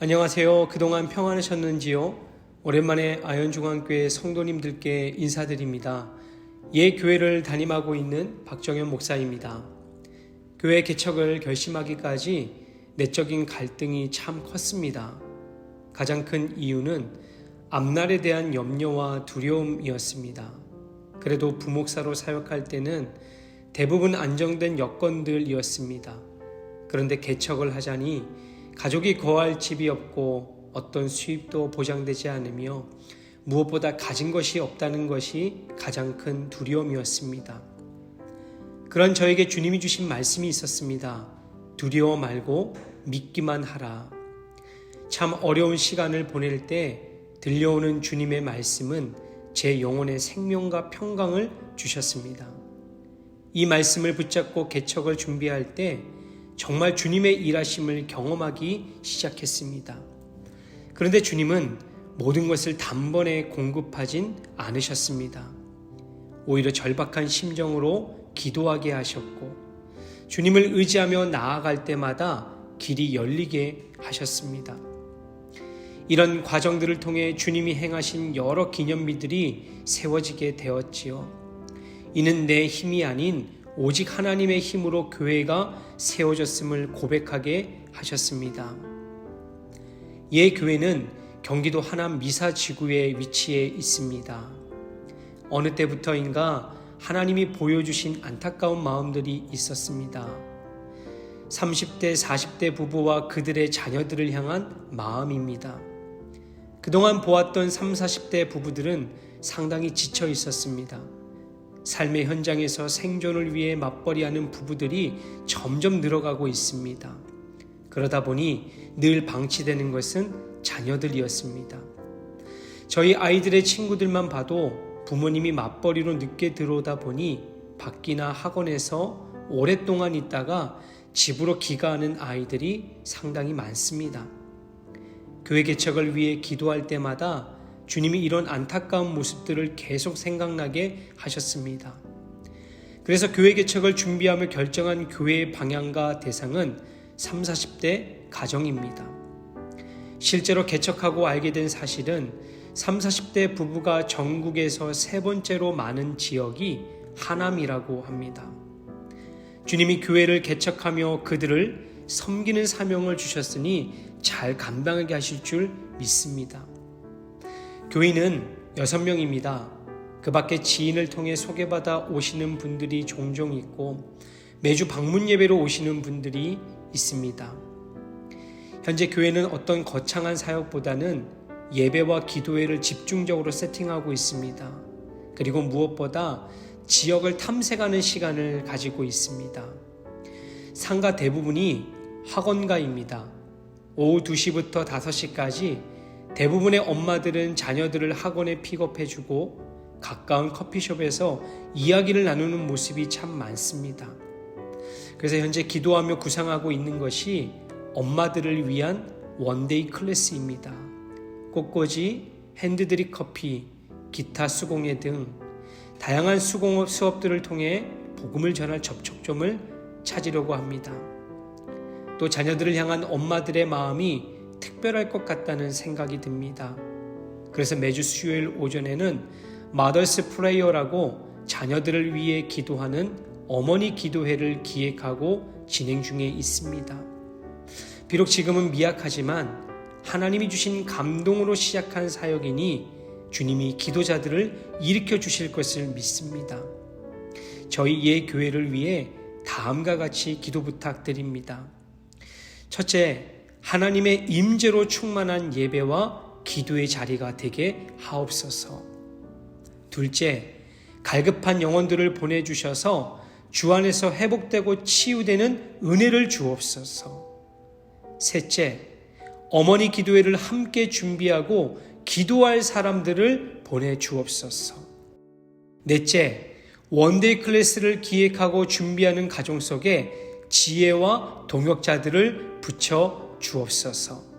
안녕하세요. 그동안 평안하셨는지요? 오랜만에 아현중앙교회 성도님들께 인사드립니다. 예 교회를 담임하고 있는 박정현 목사입니다. 교회 개척을 결심하기까지 내적인 갈등이 참 컸습니다. 가장 큰 이유는 앞날에 대한 염려와 두려움이었습니다. 그래도 부목사로 사역할 때는 대부분 안정된 여건들이었습니다. 그런데 개척을 하자니 가족이 거할 집이 없고 어떤 수입도 보장되지 않으며 무엇보다 가진 것이 없다는 것이 가장 큰 두려움이었습니다. 그런 저에게 주님이 주신 말씀이 있었습니다. 두려워 말고 믿기만 하라. 참 어려운 시간을 보낼 때 들려오는 주님의 말씀은 제 영혼의 생명과 평강을 주셨습니다. 이 말씀을 붙잡고 개척을 준비할 때 정말 주님의 일하심을 경험하기 시작했습니다. 그런데 주님은 모든 것을 단번에 공급하진 않으셨습니다. 오히려 절박한 심정으로 기도하게 하셨고 주님을 의지하며 나아갈 때마다 길이 열리게 하셨습니다. 이런 과정들을 통해 주님이 행하신 여러 기념비들이 세워지게 되었지요. 이는 내 힘이 아닌 오직 하나님의 힘으로 교회가 세워졌음을 고백하게 하셨습니다. 예 교회는 경기도 하남 미사지구에 위치해 있습니다. 어느 때부터인가 하나님이 보여주신 안타까운 마음들이 있었습니다. 30대, 40대 부부와 그들의 자녀들을 향한 마음입니다. 그동안 보았던 30, 40대 부부들은 상당히 지쳐 있었습니다. 삶의 현장에서 생존을 위해 맞벌이하는 부부들이 점점 늘어가고 있습니다. 그러다 보니 늘 방치되는 것은 자녀들이었습니다. 저희 아이들의 친구들만 봐도 부모님이 맞벌이로 늦게 들어오다 보니 밖이나 학원에서 오랫동안 있다가 집으로 귀가하는 아이들이 상당히 많습니다. 교회 개척을 위해 기도할 때마다 주님이 이런 안타까운 모습들을 계속 생각나게 하셨습니다. 그래서 교회 개척을 준비하며 결정한 교회의 방향과 대상은 30, 40대 가정입니다. 실제로 개척하고 알게 된 사실은 30, 40대 부부가 전국에서 세 번째로 많은 지역이 하남이라고 합니다. 주님이 교회를 개척하며 그들을 섬기는 사명을 주셨으니 잘 감당하게 하실 줄 믿습니다. 교인은 6명입니다. 그 밖에 지인을 통해 소개받아 오시는 분들이 종종 있고 매주 방문 예배로 오시는 분들이 있습니다. 현재 교회는 어떤 거창한 사역보다는 예배와 기도회를 집중적으로 세팅하고 있습니다. 그리고 무엇보다 지역을 탐색하는 시간을 가지고 있습니다. 상가 대부분이 학원가입니다. 오후 2시부터 5시까지 대부분의 엄마들은 자녀들을 학원에 픽업해주고 가까운 커피숍에서 이야기를 나누는 모습이 참 많습니다. 그래서 현재 기도하며 구상하고 있는 것이 엄마들을 위한 원데이 클래스입니다. 꽃꽂이, 핸드드립 커피, 기타 수공예 등 다양한 수공업 수업들을 통해 복음을 전할 접촉점을 찾으려고 합니다. 또 자녀들을 향한 엄마들의 마음이 특별할 것 같다는 생각이 듭니다. 그래서 매주 수요일 오전에는 마더스 프레이어라고 자녀들을 위해 기도하는 어머니 기도회를 기획하고 진행 중에 있습니다. 비록 지금은 미약하지만 하나님이 주신 감동으로 시작한 사역이니 주님이 기도자들을 일으켜 주실 것을 믿습니다. 저희 예 교회를 위해 다음과 같이 기도 부탁드립니다. 첫째, 하나님의 임재로 충만한 예배와 기도의 자리가 되게 하옵소서. 둘째, 갈급한 영혼들을 보내주셔서 주 안에서 회복되고 치유되는 은혜를 주옵소서. 셋째, 어머니 기도회를 함께 준비하고 기도할 사람들을 보내주옵소서. 넷째, 원데이 클래스를 기획하고 준비하는 가정 속에 지혜와 동역자들을 붙여 주옵소서.